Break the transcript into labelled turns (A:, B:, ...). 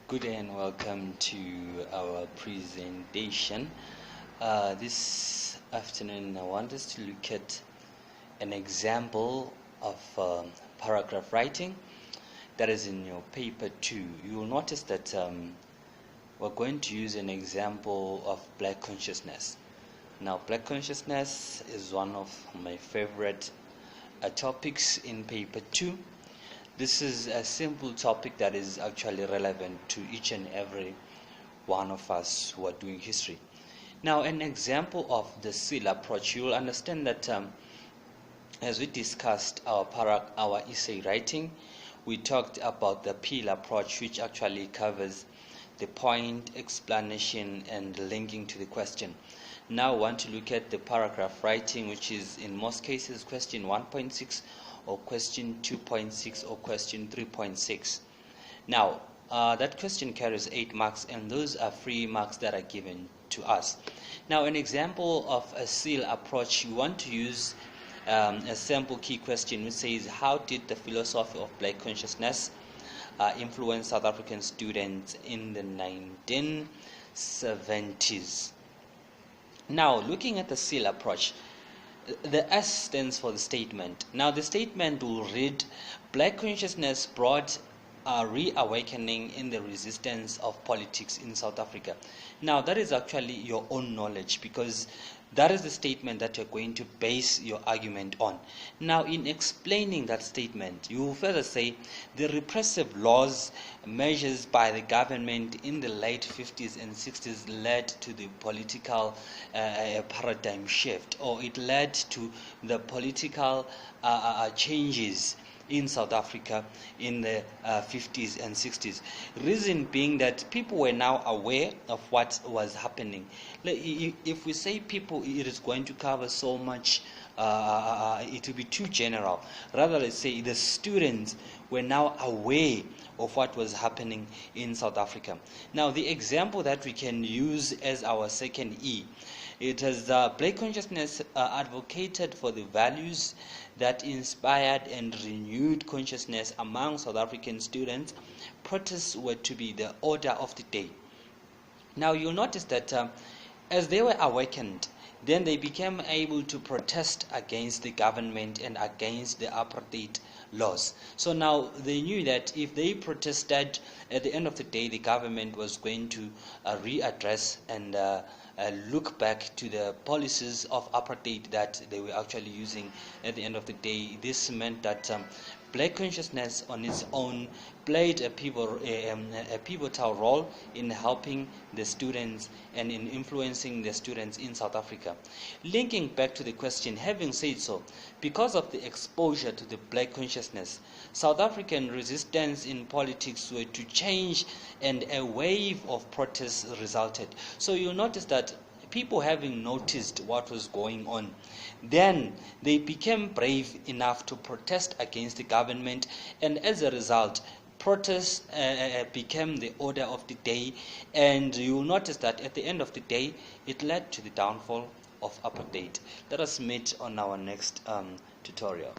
A: Good day and welcome to our presentation. This afternoon I want us to look at an example of paragraph writing that is in your paper 2. You will notice that we're going to use an example of black consciousness. Now, black consciousness is one of my favorite topics in paper 2. This is a simple topic that is actually relevant to each and every one of us who are doing history. Now, an example of the seal approach, you will understand that as we discussed our essay writing, we talked about the peel approach, which actually covers the point, explanation, and linking to the question. Now, I want to look at the paragraph writing, which is in most cases question 1.6 or question 2.6 or question 3.6. Now, that question carries 8 marks, and those are free marks that are given to us. Now, an example of a seal approach, you want to use a sample key question which says, how did the philosophy of black consciousness influence South African students in the 1970s? Now, looking at the seal approach, the S stands for the statement. Now, the statement will read, black consciousness brought a reawakening in the resistance of politics in South Africa. Now, that is actually your own knowledge, because that is the statement that you're going to base your argument on. Now, in explaining that statement, you will further say the repressive laws, measures by the government in the late 50s and 60s led to the political paradigm shift, or it led to the political changes in South Africa in the 50s and 60s. Reason being that people were now aware of what was happening. If we say people, it is going to cover so much, it will be too general. Rather, let's say the students were now aware of what was happening in South Africa. Now, the example that we can use as our second E, it is black consciousness advocated for the values that inspired and renewed consciousness among South African students. Protests were to be the order of the day. Now, you'll notice that as they were awakened, then they became able to protest against the government and against the apartheid laws. So now they knew that if they protested, at the end of the day, the government was going to readdress and look back to the policies of apartheid that they were actually using at the end of the day. This meant that black consciousness on its own played a pivotal role in helping the students and in influencing the students in South Africa. Linking back to the question, having said so, because of the exposure to the black consciousness, South African resistance in politics were to change, and a wave of protests resulted. So you'll notice that people, having noticed what was going on, then they became brave enough to protest against the government, and as a result, protests became the order of the day, and you will notice that at the end of the day, it led to the downfall of apartheid. Let us meet on our next tutorial.